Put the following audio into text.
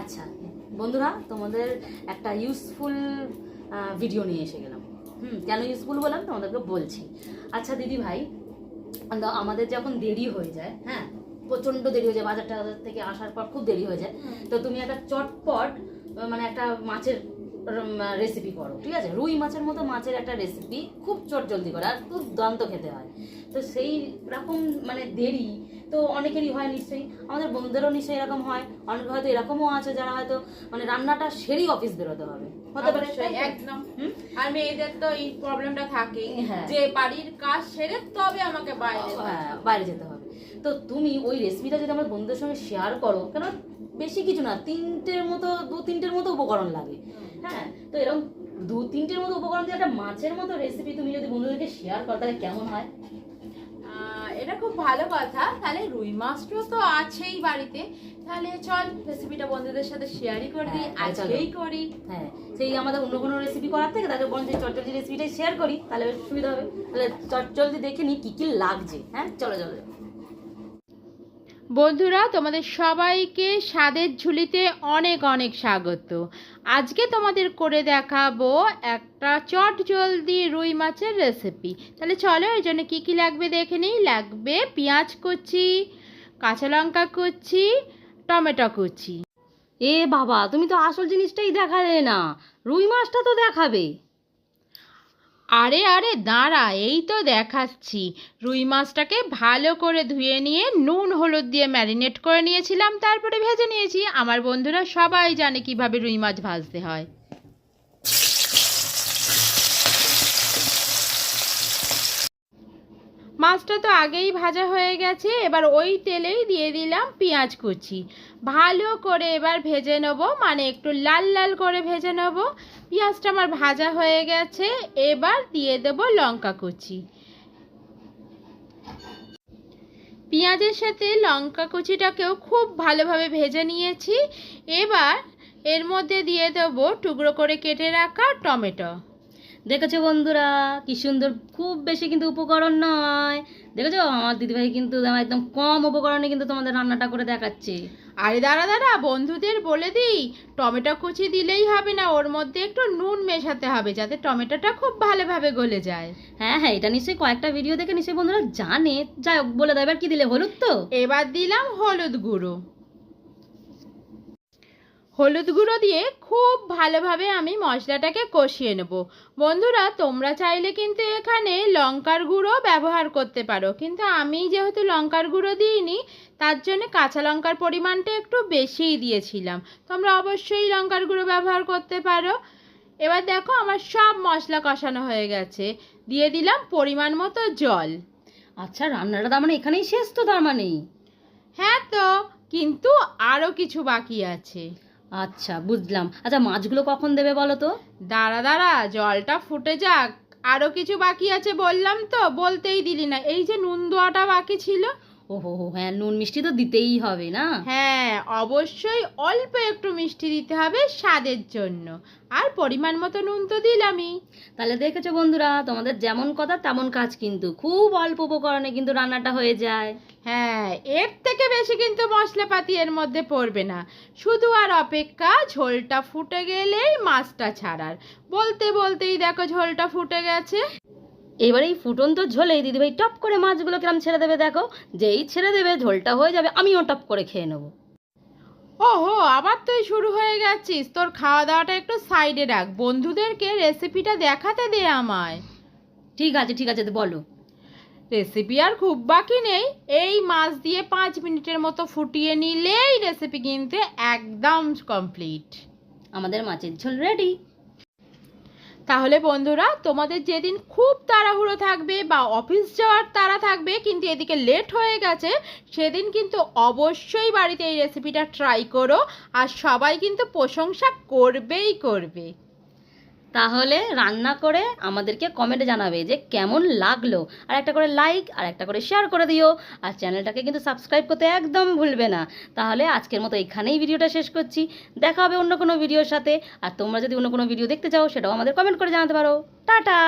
আচ্ছা বন্ধুরা, তোমাদের একটা ইউজফুল ভিডিও নিয়ে এসে গেলাম। কেন ইউজফুল বললাম তোমাদেরকে বলছি। আচ্ছা দিদি ভাই, আমাদের যখন দেরি হয়ে যায়, হ্যাঁ প্রচণ্ড দেরি হয়ে যায়, বাজার টাজার থেকে আসার পর খুব দেরি হয়ে যায়, তো তুমি একটা চটপট মানে একটা মাছের রেসিপি করো, ঠিক আছে? রুই মাছের মতো মাছের একটা রেসিপি, খুব চটজলদি করে আর খুব দুর্দান্ত খেতে হয়। তো সেই রকম মানে দেরি তো অনেকেরই হয় নিশ্চয়ই, আমাদের বন্ধুদেরও নিশ্চয়ই এরকম হয়। অনেক হয়তো এরকমও আছে যারা হয়তো মানে রান্নাটা সেরেই অফিস বেরোতে হবে, হতে পারে। একদম। আর মেয়েদের তো এই প্রবলেমটা থাকেই, হ্যাঁ, যে বাড়ির কাজ সেরে তবে আমাকে বাইরে যেতে হবে। তো তুমি ওই রেসিপিটা যদি আমার বন্ধুদের সঙ্গে শেয়ার করো, কেন বেশি কিছু না, দু তিনটের মতো উপকরণ লাগে। হ্যাঁ, তো এরকম দু তিনটের মতো উপকরণ দিয়ে একটা মাছের মতো রেসিপি তুমি যদি বন্ধুদেরকে শেয়ার করো তাহলে কেমন হয়? এটা খুব ভালো কথা। তাহলে রুই মাছটাও তো আছেই বাড়িতে, তাহলে চল রেসিপিটা বন্ধুদের সাথে শেয়ারই করে দিই, আজকেই করি। হ্যাঁ, সেই আমাদের অন্য কোনো রেসিপি করার থেকে তাহলে বরঞ্চ চটজলদি রেসিপিটাই শেয়ার করি, তাহলে বেশ সুবিধা হবে। তাহলে চটজলদি দেখে নিই কী কী লাগছে। হ্যাঁ, চলো চলো। বন্ধুরা, তোমাদের সবাইকে স্বাদের ঝুলিতে অনেক অনেক স্বাগত। আজকে তোমাদের করে দেখাবো একটা চটজলদি রুই মাছের রেসিপি। তাহলে চলো, এর জন্য কী কী লাগবে দেখে নিই। লাগবে পেঁয়াজ কুচি, কাঁচা লঙ্কা কুচি, টমেটো কুচি। এ বাবা, তুমি তো আসল জিনিসটাই দেখালে না, রুই মাছটা তো দেখাবে। আরে আরে দাঁড়া, এই তো দেখাচ্ছি। রুই মাছটাকে ভালো করে ধুয়ে নিয়ে নুন হলুদ দিয়ে ম্যারিনেট করে নিয়েছিলাম, তারপরে ভেজে নিয়েছি। আমার বন্ধুরা সবাই জানে কিভাবে রুই মাছ ভাজতে হয়। মাছটা তো আগেই ভাজা হয়ে গেছে, এবার ওই তেলেই দিয়ে দিলাম পেঁয়াজ কুচি। ভালো করে এবার ভেজে নেব, মানে একটু লাল লাল করে ভেজে নেব। পেঁয়াজটা আমার ভাজা হয়ে গেছে, এবার দিয়ে দেব লঙ্কা কুচি। পেঁয়াজের সাথে লঙ্কা কুচিটাকেও খুব ভালোভাবে ভেজে নিয়েছি। এবার এর মধ্যে দিয়ে দেব টুকরো করে কেটে রাখা টমেটো। দেখেছো বন্ধুরা কি সুন্দর, খুব বেশি কিন্তু উপকরণ নয়। দেখেছো আমার দিদিভাই কিন্তু একদম কম উপকরণে কিন্তু তোমাদের রান্নাটা করে দেখাচ্ছে। আরে দাঁড়া দাঁড়া, বন্ধুদের বলে দিই, টমেটো কুচি দিলেই হবে না, ওর মধ্যে একটু নুন মেশাতে হবে যাতে টমেটোটা খুব ভালোভাবে গলে যায়। হ্যাঁ হ্যাঁ, এটা নিশ্চয়ই কয়েকটা ভিডিও দেখে নিশ্চয়ই বন্ধুরা জানে। যাই হোক, বলে দাও এবার কি দিলে? হলুদ তো? এবার দিলাম হলুদ গুঁড়ো। হলুদ গুঁড়ো দিয়ে খুব ভালোভাবে আমি মশলাটাকে কষিয়ে নেব। বন্ধুরা, তোমরা চাইলে কিন্তু এখানে লঙ্কার গুঁড়ো ব্যবহার করতে পারো, কিন্তু আমি যেহেতু লঙ্কার গুঁড়ো দিইনি, তার জন্য কাঁচা লঙ্কার পরিমাণটা একটু বেশিই দিয়েছিলাম। তোমরা অবশ্যই লঙ্কার গুঁড়ো ব্যবহার করতে পারো। এবার দেখো আমার সব মশলা কষানো হয়ে গেছে, দিয়ে দিলাম পরিমাণ মতো জল। আচ্ছা, রান্নাটা তার মানে এখানেই শেষ তো? তার মানে হ্যাঁ তো, কিন্তু আরও কিছু বাকি আছে। আচ্ছা বুঝলাম। আচ্ছা, মাছগুলো কখন দেবে বলো তো? দাঁড়া দাঁড়া, জলটা ফুটে যাক, আরও কিছু বাকি আছে বললাম তো, বলতেই দিলি না। এই যে নুন দেওয়াটা বাকি ছিল। ওহো, হ্যাঁ, নুন মিষ্টি তো দিতেই হবে না? হ্যাঁ, অবশ্যই অল্প একটু মিষ্টি দিতে হবে স্বাদের জন্য, আর পরিমাণ মতো নুন তো দিলামই। তাহলে দেখেছো বন্ধুরা, তোমাদের যেমন কথা তেমন কাজ, কিন্তু খুব অল্প উপকরণে কিন্তু রান্নাটা হয়ে যায়। হ্যাঁ, এর থেকে বেশি কিন্তু মশলাপাতি এর মধ্যে পড়বে না। শুধু আর অপেক্ষা ঝোলটা ফুটে গেলেই মাছটা ছাড়ার। বলতে বলতেই দেখো ঝোলটা ফুটে গেছে। এবার এই ফুটন্ত ঝোলে দিদিভাই টপ করে মাছগুলো কিরম ছেড়ে দেবে দেখো। যেই ছেড়ে দেবে ঝোলটা হয়ে যাবে, আমিও টপ করে খেয়ে নেবো। ওহো, আবার তুই শুরু হয়ে গেছিস। তোর খাওয়া দাওয়াটা একটু সাইডে রাখ, বন্ধুদেরকে রেসিপিটা দেখাতে দে আমায়। ঠিক আছে ঠিক আছে, তো বলো। রেসিপি আর খুব বাকি নেই, এই মাছ দিয়ে 5 মিনিটের মতো ফুটিয়ে নিলেই রেসিপি কিন্তু একদম কমপ্লিট। আমাদের মাছের ঝোল রেডি। তাহলে বন্ধুরা, তোমাদের যেদিন খুব তাড়াহুড়ো থাকবে বা অফিস যাওয়ার তাড়া থাকবে কিন্তু এদিকে লেট হয়ে গেছে, সেদিন কিন্তু অবশ্যই বাড়িতে এই রেসিপিটা ট্রাই করো, আর সবাই কিন্তু প্রশংসা করবেই করবে। তাহলে রান্না করে আমাদেরকে কমেন্টে জানাবে যে কেমন লাগলো, আর একটা করে লাইক আর একটা করে শেয়ার করে দিও, আর চ্যানেলটাকে কিন্তু সাবস্ক্রাইব করতে একদম ভুলবে না। তাহলে আজকের মতো এখানেই ভিডিওটা শেষ করছি, দেখা হবে অন্য কোনো ভিডিওর সাথে। আর তোমরা যদি অন্য কোনো ভিডিও দেখতে চাও সেটাও আমাদের কমেন্ট করে জানাতে পারো। টাটা।